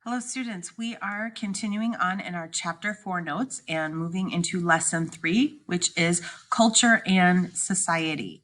Hello students, we are continuing on in our chapter 4 notes and moving into lesson 3, which is culture and society.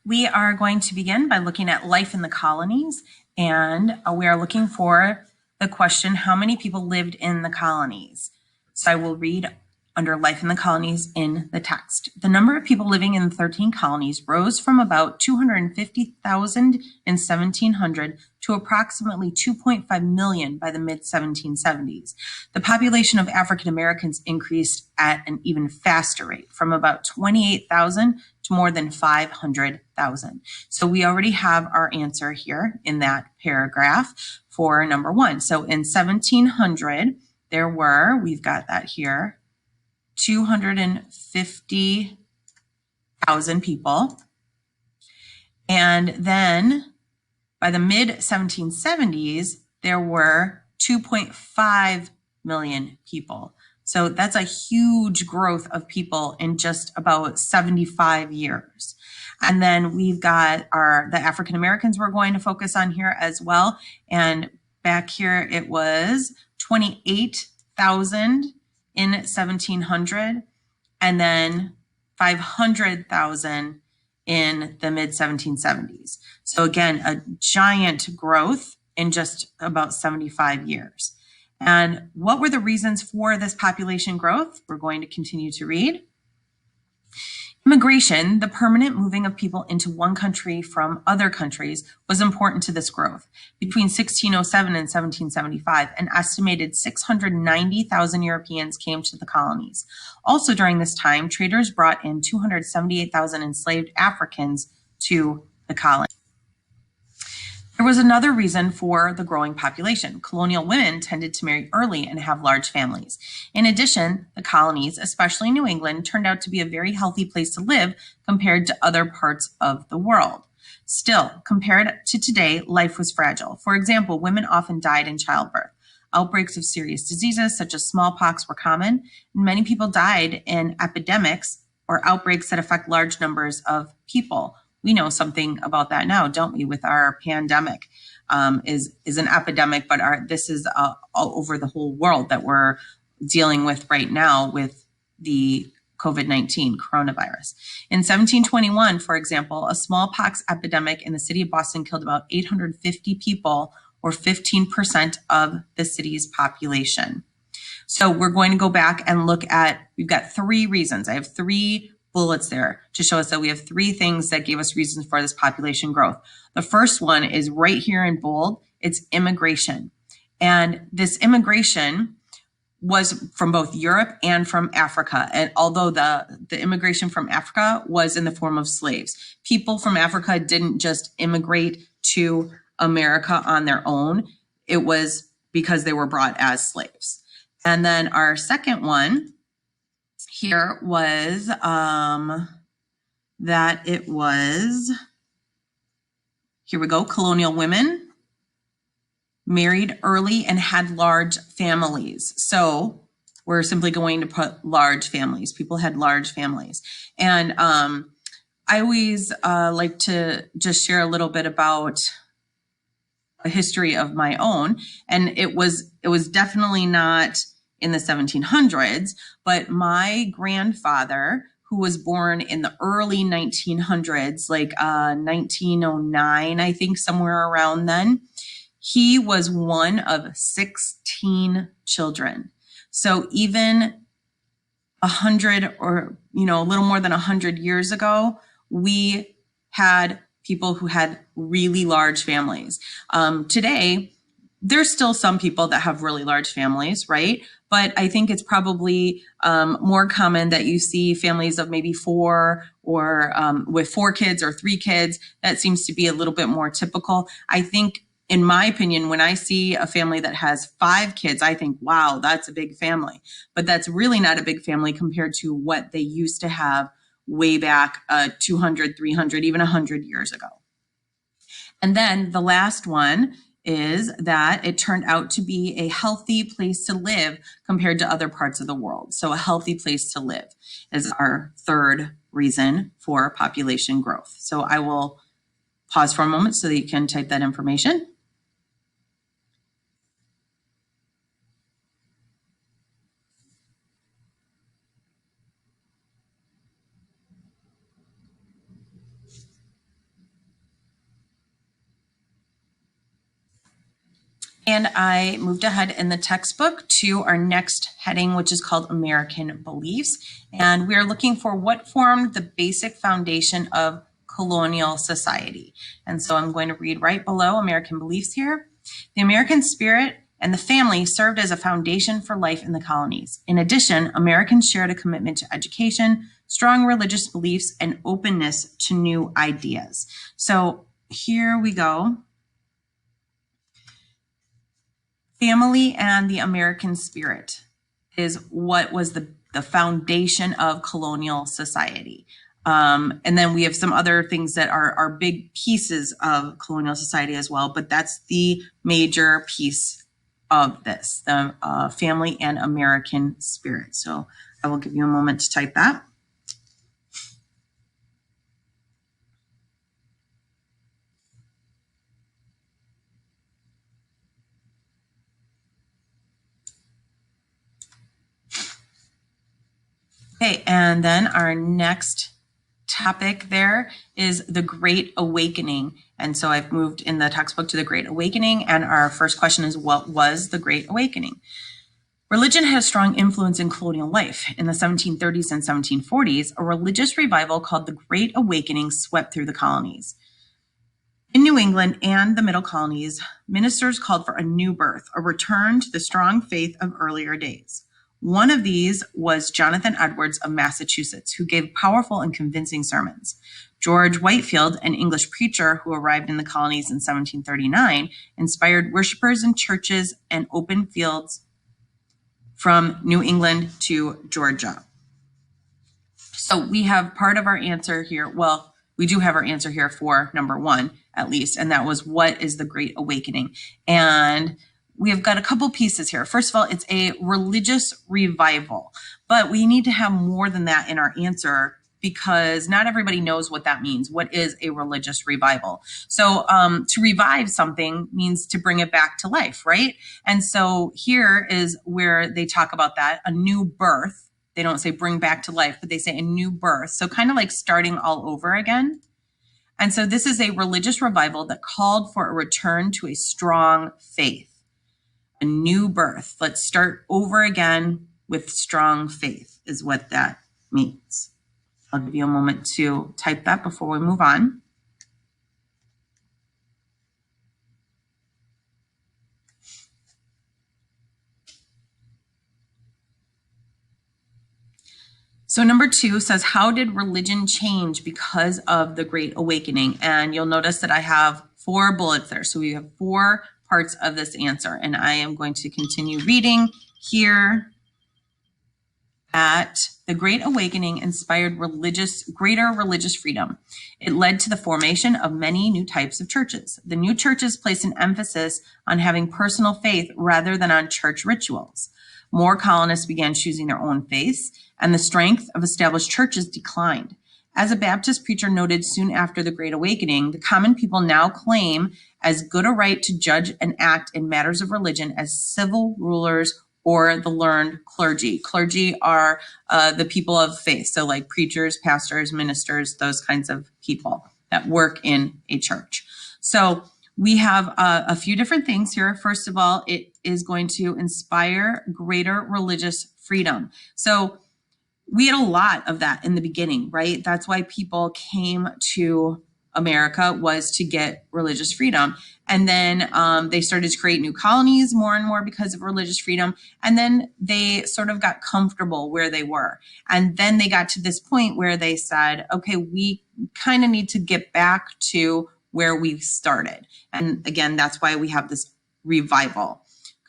We are going to begin by looking at life in the colonies, and we are looking for the question, how many people lived in the colonies? So I will read under life in the colonies in the text. The number of people living in the 13 colonies rose from about 250,000 in 1700 to approximately 2.5 million by the mid-1770s. The population of African Americans increased at an even faster rate, from about 28,000 to more than 500,000. So we already have our answer here in that paragraph for number 1. So in 1700, there were, we've got that here, 250,000 people. And then by the mid-1770s, there were 2.5 million people. So that's a huge growth of people in just about 75 years. And then we've got the African Americans we're going to focus on here as well. And back here it was 28,000 in 1700, and then 500,000 in the mid-1770s. So again, a giant growth in just about 75 years. And what were the reasons for this population growth? We're going to continue to read. Immigration, the permanent moving of people into one country from other countries, was important to this growth. Between 1607 and 1775, an estimated 690,000 Europeans came to the colonies. Also during this time, traders brought in 278,000 enslaved Africans to the colony. There was another reason for the growing population. Colonial women tended to marry early and have large families. In addition, the colonies, especially New England, turned out to be a very healthy place to live compared to other parts of the world. Still, compared to today, life was fragile. For example, women often died in childbirth. Outbreaks of serious diseases such as smallpox were common, and many people died in epidemics or outbreaks that affect large numbers of people. We know something about that now, don't we, with our pandemic is an epidemic, but this is all over the whole world that we're dealing with right now with the COVID-19 coronavirus. In 1721, for example, a smallpox epidemic in the city of Boston killed about 850 people, or 15% of the city's population. So we're going to go back and look at, we've got 3 reasons. I have 3 bullets there to show us that we have 3 things that gave us reasons for this population growth. The first one is right here in bold. It's immigration. And this immigration was from both Europe and from Africa. And although the immigration from Africa was in the form of slaves, people from Africa didn't just immigrate to America on their own. It was because they were brought as slaves. And then our second one here was that it was, here we go, colonial women married early and had large families. So we're simply going to put large families. People had large families. And I always like to just share a little bit about a history of my own. And it was definitely not in the 1700s, but my grandfather, who was born in the early 1900s, like 1909, I think, somewhere around then, he was one of 16 children. So even 100 or, a little more than 100 years ago, we had people who had really large families. Today, there's still some people that have really large families, right? But I think it's probably more common that you see families of maybe 4 or with 4 kids or 3 kids. That seems to be a little bit more typical. I think, in my opinion, when I see a family that has 5 kids, I think, wow, that's a big family. But that's really not a big family compared to what they used to have way back 200, 300, even 100 years ago. And then the last one is that it turned out to be a healthy place to live compared to other parts of the world. So a healthy place to live is our third reason for population growth. So I will pause for a moment so that you can type that information. And I moved ahead in the textbook to our next heading, which is called American Beliefs. And we're looking for what formed the basic foundation of colonial society. And so I'm going to read right below American Beliefs here. The American spirit and the family served as a foundation for life in the colonies. In addition, Americans shared a commitment to education, strong religious beliefs, and openness to new ideas. So here we go. Family and the American spirit is what was the foundation of colonial society. And then we have some other things that are big pieces of colonial society as well, but that's the major piece of this, the family and American spirit. So I will give you a moment to type that. Okay, and then our next topic there is the Great Awakening. And so I've moved in the textbook to the Great Awakening, and our first question is, what was the Great Awakening? Religion had a strong influence in colonial life. In the 1730s and 1740s, a religious revival called the Great Awakening swept through the colonies. In New England and the Middle Colonies, ministers called for a new birth, a return to the strong faith of earlier days. One of these was Jonathan Edwards of Massachusetts, who gave powerful and convincing sermons. George Whitefield, an English preacher who arrived in the colonies in 1739, inspired worshipers in churches and open fields from New England to Georgia. So we have part of our answer here. Well, we do have our answer here for number one, at least, and that was, what is the Great Awakening? And we have got a couple pieces here. First of all, it's a religious revival, but we need to have more than that in our answer because not everybody knows what that means. What is a religious revival? So to revive something means to bring it back to life, right? And so here is where they talk about that, a new birth. They don't say bring back to life, but they say a new birth. So kind of like starting all over again. And so this is a religious revival that called for a return to a strong faith. A new birth. Let's start over again with strong faith is what that means. I'll give you a moment to type that before we move on. So number 2 says, how did religion change because of the Great Awakening? And you'll notice that I have 4 bullets there. So we have 4 parts of this answer, and I am going to continue reading here. At the Great Awakening inspired greater religious freedom. It led to the formation of many new types of churches. The new churches placed an emphasis on having personal faith rather than on church rituals. More colonists began choosing their own faiths, and the strength of established churches declined. As a Baptist preacher noted soon after the Great Awakening, the common people now claim as good a right to judge and act in matters of religion as civil rulers or the learned clergy. Clergy are the people of faith, so like preachers, pastors, ministers, those kinds of people that work in a church. So we have a few different things here. First of all, it is going to inspire greater religious freedom. So we had a lot of that in the beginning, right? That's why people came to America, was to get religious freedom. And then they started to create new colonies more and more because of religious freedom. And then they sort of got comfortable where they were. And then they got to this point where they said, okay, we kind of need to get back to where we started. And again, that's why we have this revival.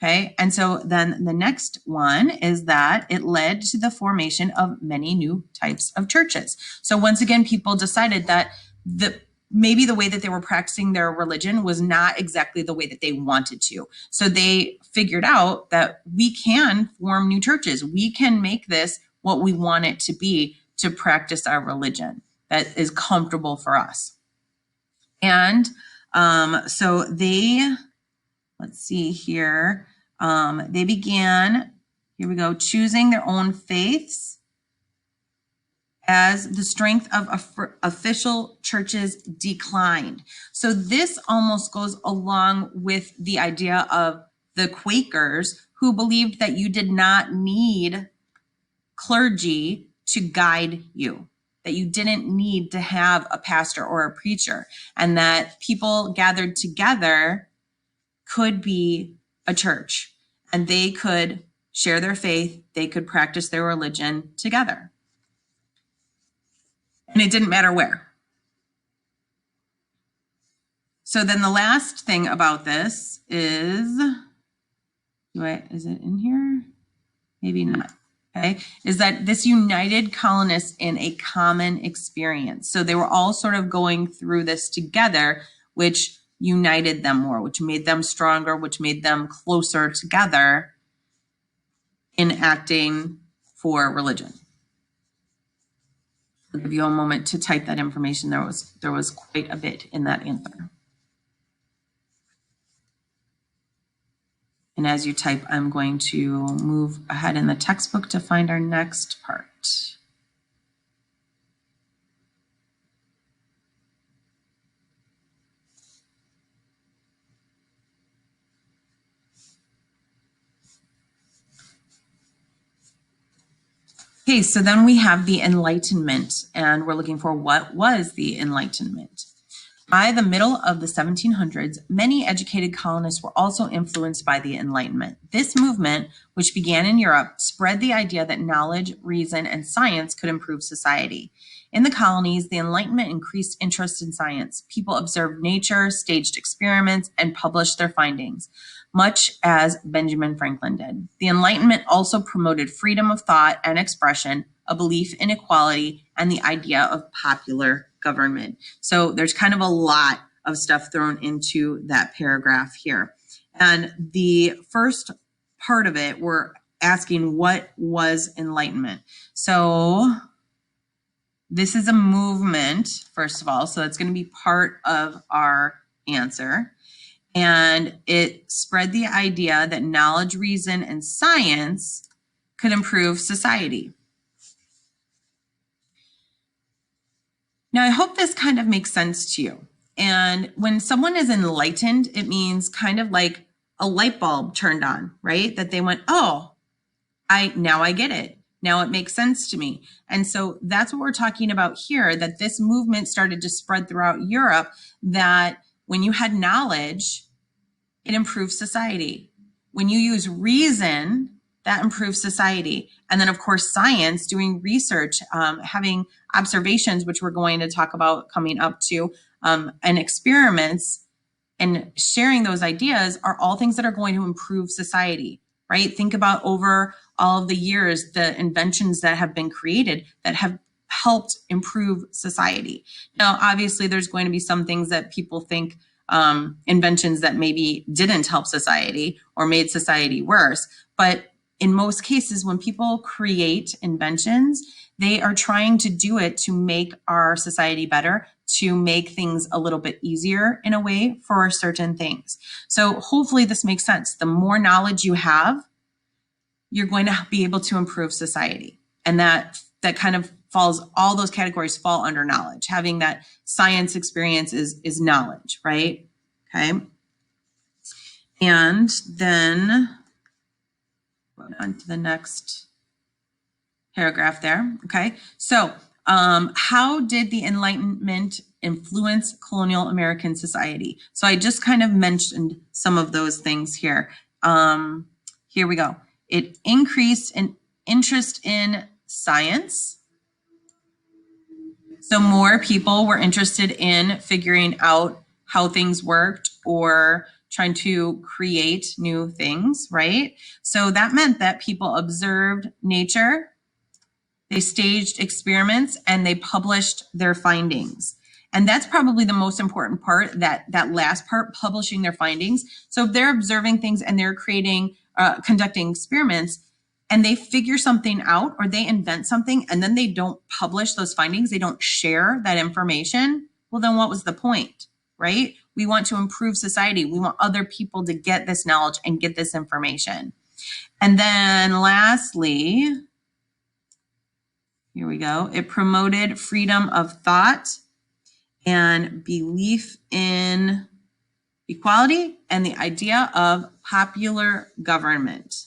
Okay, and so then the next one is that it led to the formation of many new types of churches. So once again, people decided that maybe the way that they were practicing their religion was not exactly the way that they wanted to. So they figured out that we can form new churches. We can make this what we want it to be to practice our religion that is comfortable for us. And so they, let's see here, they began, here we go, choosing their own faiths as the strength of official churches declined. So this almost goes along with the idea of the Quakers, who believed that you did not need clergy to guide you, that you didn't need to have a pastor or a preacher, and that people gathered together could be a church, and they could share their faith, they could practice their religion together. And it didn't matter where. So then the last thing about this is, is it in here? Maybe not. Okay, is that this united colonists in a common experience. So they were all sort of going through this together, which united them more, which made them stronger, which made them closer together in acting for religion. I'll give you a moment to type that information. There was quite a bit in that answer. And as you type, I'm going to move ahead in the textbook to find our next part. Okay, so then we have the Enlightenment, and we're looking for what was the Enlightenment. By the middle of the 1700s, many educated colonists were also influenced by the Enlightenment. This movement, which began in Europe, spread the idea that knowledge, reason, and science could improve society. In the colonies, the Enlightenment increased interest in science. People observed nature, staged experiments, and published their findings, much as Benjamin Franklin did. The Enlightenment also promoted freedom of thought and expression, a belief in equality, and the idea of popular government. So there's kind of a lot of stuff thrown into that paragraph here. And the first part of it, we're asking what was enlightenment. So this is a movement, first of all, so it's going to be part of our answer. And it spread the idea that knowledge, reason, and science could improve society. Now, I hope this kind of makes sense to you. And when someone is enlightened, it means kind of like a light bulb turned on, right? That they went, oh, now I get it. Now it makes sense to me. And so that's what we're talking about here, that this movement started to spread throughout Europe, that when you had knowledge, it improves society. When you use reason, that improves society. And then, of course, science, doing research, having observations, which we're going to talk about coming up to, and experiments, and sharing those ideas are all things that are going to improve society, right? Think about over all of the years, the inventions that have been created that have helped improve society. Now, obviously, there's going to be some things that people think inventions that maybe didn't help society or made society worse. But in most cases, when people create inventions, they are trying to do it to make our society better, to make things a little bit easier in a way for certain things. So hopefully this makes sense. The more knowledge you have, you're going to be able to improve society. And that kind of falls, all those categories fall under knowledge. Having that science experience is knowledge, right? Okay. And then on to the next paragraph there. Okay. So how did the Enlightenment influence colonial American society? So I just kind of mentioned some of those things here. Here we go. It increased an interest in science. So more people were interested in figuring out how things worked or trying to create new things, right? So that meant that people observed nature, they staged experiments, and they published their findings. And that's probably the most important part, that last part, publishing their findings. So if they're observing things and they're creating, conducting experiments, and they figure something out or they invent something and then they don't publish those findings, they don't share that information, well, then what was the point, right? We want to improve society. We want other people to get this knowledge and get this information. And then lastly, here we go. It promoted freedom of thought and belief in equality and the idea of popular government.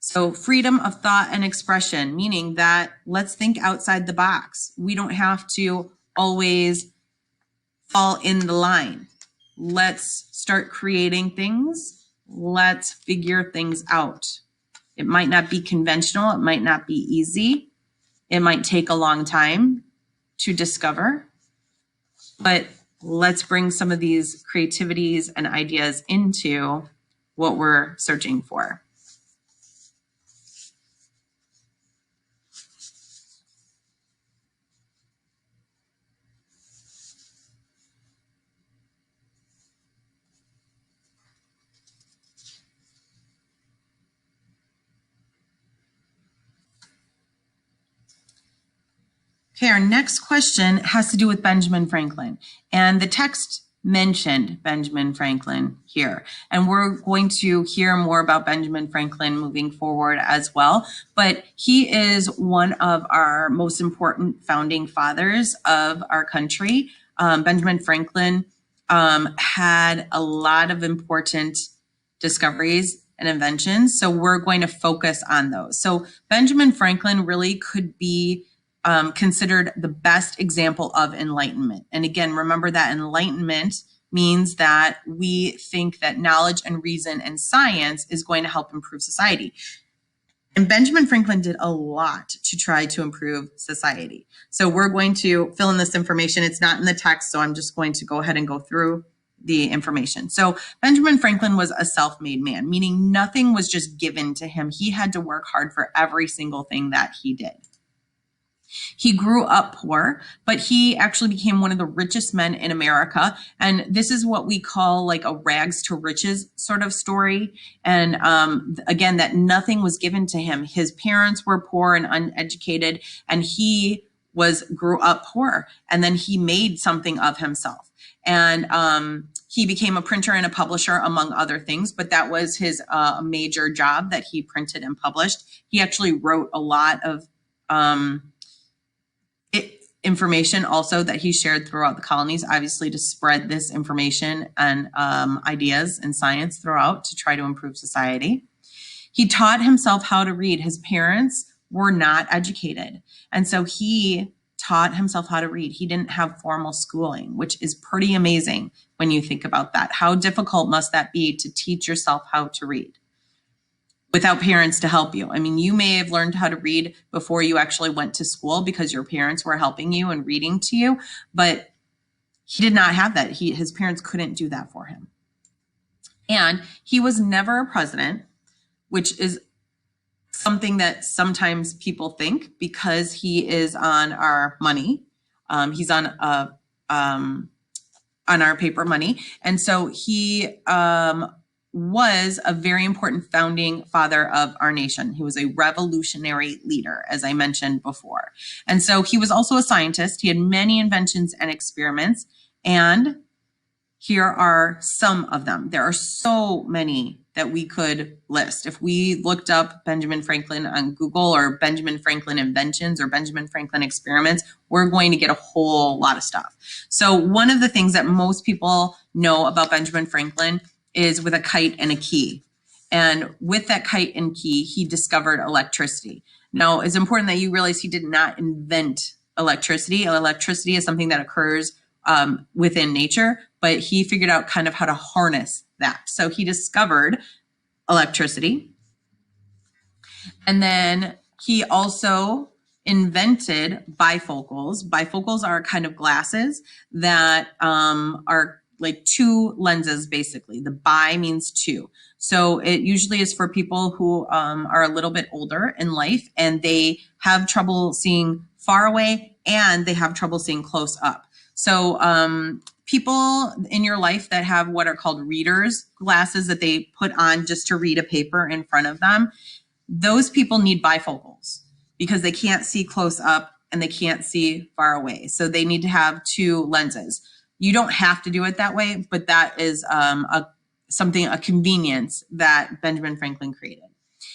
So freedom of thought and expression, meaning that let's think outside the box. We don't have to always fall in the line. Let's start creating things. Let's figure things out. It might not be conventional. It might not be easy. It might take a long time to discover, but let's bring some of these creativities and ideas into what we're searching for. Okay, our next question has to do with Benjamin Franklin, and the text mentioned Benjamin Franklin here, and we're going to hear more about Benjamin Franklin moving forward as well, but he is one of our most important founding fathers of our country. Benjamin Franklin had a lot of important discoveries and inventions, so we're going to focus on those. So Benjamin Franklin really could be considered the best example of enlightenment. And again, remember that enlightenment means that we think that knowledge and reason and science is going to help improve society. And Benjamin Franklin did a lot to try to improve society. So we're going to fill in this information. It's not in the text, so I'm just going to go ahead and go through the information. So Benjamin Franklin was a self-made man, meaning nothing was just given to him. He had to work hard for every single thing that he did. He grew up poor, but he actually became one of the richest men in America. And this is what we call like a rags to riches sort of story. And again, that nothing was given to him. His parents were poor and uneducated, and he grew up poor. And then he made something of himself. And he became a printer and a publisher, among other things, but that was his major job that he printed and published. He actually wrote a lot of information also that he shared throughout the colonies, obviously to spread this information and ideas and science throughout to try to improve society. He taught himself how to read. His parents were not educated, and so he taught himself how to read. He didn't have formal schooling, which is pretty amazing when you think about that. How difficult must that be to teach yourself how to read without parents to help you? I mean, you may have learned how to read before you actually went to school because your parents were helping you and reading to you, but he did not have that. His parents couldn't do that for him. And he was never a president, which is something that sometimes people think because he is on our money. He's on our paper money. And so he was a very important founding father of our nation. He was a revolutionary leader, as I mentioned before. And so he was also a scientist. He had many inventions and experiments, and here are some of them. There are so many that we could list. If we looked up Benjamin Franklin on Google, or Benjamin Franklin inventions or Benjamin Franklin experiments, we're going to get a whole lot of stuff. So one of the things that most people know about Benjamin Franklin is with a kite and a key. And with that kite and key, he discovered electricity. Now, it's important that you realize he did not invent electricity. Electricity is something that occurs within nature, but he figured out kind of how to harness that. So he discovered electricity. And then he also invented bifocals. Bifocals are kind of glasses that are like two lenses, basically. The bi means two. So it usually is for people who are a little bit older in life and they have trouble seeing far away and they have trouble seeing close up. So people in your life that have what are called readers, glasses that they put on just to read a paper in front of them, those people need bifocals because they can't see close up and they can't see far away. So they need to have two lenses. You don't have to do it that way, but that is a convenience that Benjamin Franklin created.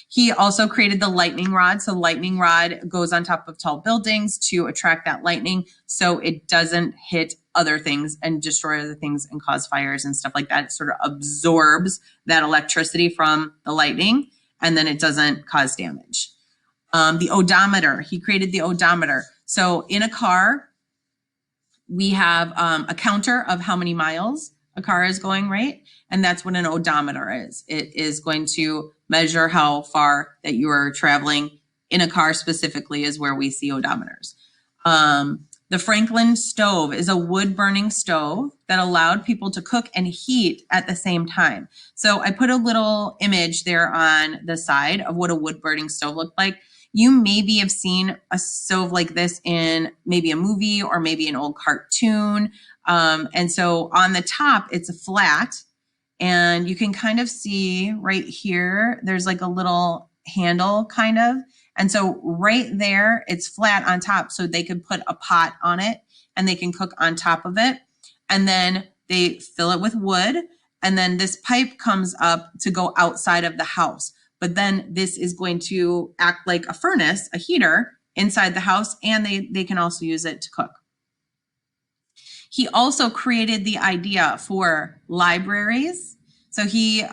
He also created the lightning rod. So lightning rod goes on top of tall buildings to attract that lightning so it doesn't hit other things and destroy other things and cause fires and stuff like that. It sort of absorbs that electricity from the lightning and then it doesn't cause damage. The odometer, he created the odometer. So in a car, we have a counter of how many miles a car is going, right? And that's what an odometer is. It is going to measure how far that you are traveling in a car specifically is where we see odometers. The Franklin stove is a wood burning stove that allowed people to cook and heat at the same time. So I put a little image there on the side of what a wood burning stove looked like. You maybe have seen a stove like this in maybe a movie or maybe an old cartoon. And so on the top, it's a flat. And you can kind of see right here, there's like a little handle kind of. And so right there, it's flat on top. So they could put a pot on it and they can cook on top of it. And then they fill it with wood. And then this pipe comes up to go outside of the house. But then this is going to act like a furnace, a heater inside the house. And they can also use it to cook. He also created the idea for libraries. So he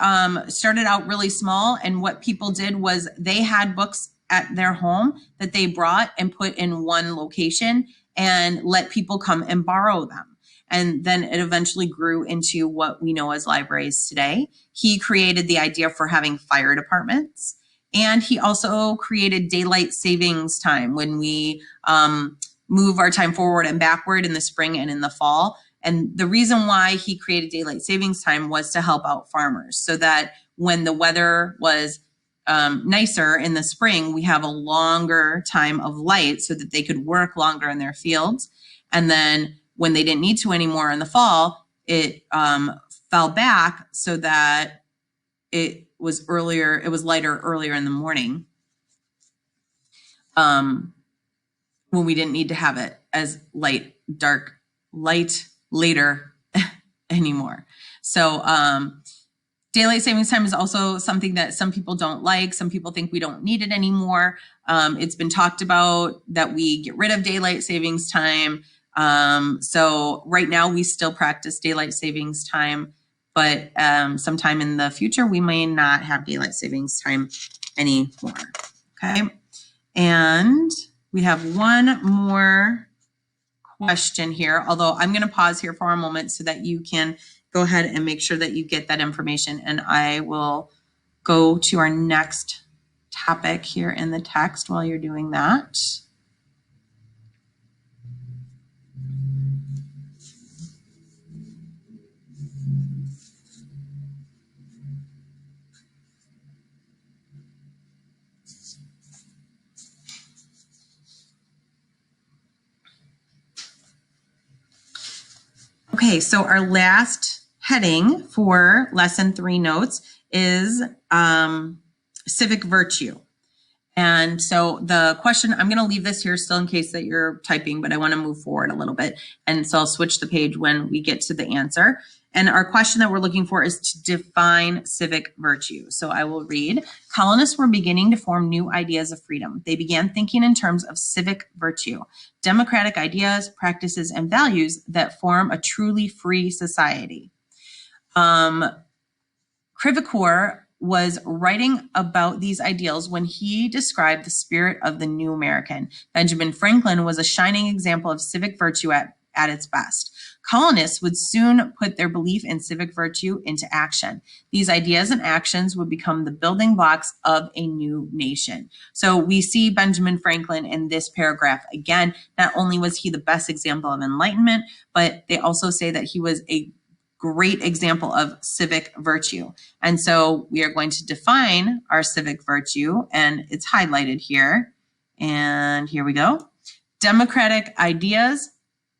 started out really small. And what people did was they had books at their home that they brought and put in one location and let people come and borrow them. And then it eventually grew into what we know as libraries today. He created the idea for having fire departments. And he also created daylight savings time when we move our time forward and backward in the spring and in the fall. And the reason why he created daylight savings time was to help out farmers so that when the weather was nicer in the spring, we have a longer time of light so that they could work longer in their fields. And then when they didn't need to anymore in the fall, it fell back so that it was lighter earlier in the morning when we didn't need to have it as light later anymore. So daylight savings time is also something that some people don't like. Some people think we don't need it anymore. It's been talked about that we get rid of daylight savings time. So right now we still practice daylight savings time, but sometime in the future we may not have daylight savings time anymore. Okay. And we have one more question here, although I'm going to pause here for a moment so that you can go ahead and make sure that you get that information. And I will go to our next topic here in the text while you're doing that. Okay, so our last heading for lesson 3 notes is civic virtue. And so the question, I'm going to leave this here still in case that you're typing, but I want to move forward a little bit. And so I'll switch the page when we get to the answer. And our question that we're looking for is to define civic virtue. So I will read, colonists were beginning to form new ideas of freedom. They began thinking in terms of civic virtue, democratic ideas, practices, and values that form a truly free society. Crèvecoeur was writing about these ideals when he described the spirit of the new American. Benjamin Franklin was a shining example of civic virtue at its best. Colonists would soon put their belief in civic virtue into action. These ideas and actions would become the building blocks of a new nation. So we see Benjamin Franklin in this paragraph. Again, not only was he the best example of enlightenment, but they also say that he was a great example of civic virtue. And so we are going to define our civic virtue, and it's highlighted here. And here we go. Democratic ideas,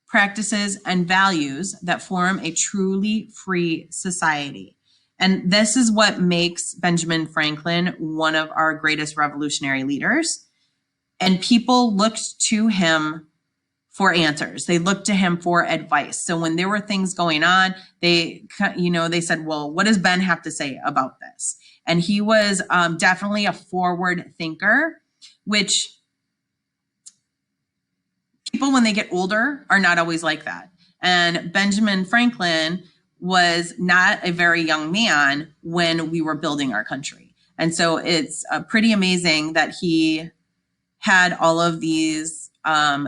practices, and values that form a truly free society. And this is what makes Benjamin Franklin one of our greatest revolutionary leaders. And people looked to him for answers. They looked to him for advice. So when there were things going on, they said, well, what does Ben have to say about this? And he was definitely a forward thinker, which people, when they get older, are not always like that. And Benjamin Franklin was not a very young man when we were building our country. And so it's pretty amazing that he had all of these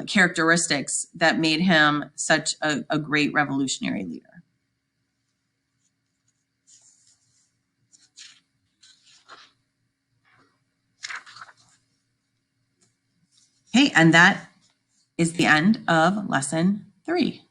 characteristics that made him such a great revolutionary leader. Okay, and that is the end of lesson 3.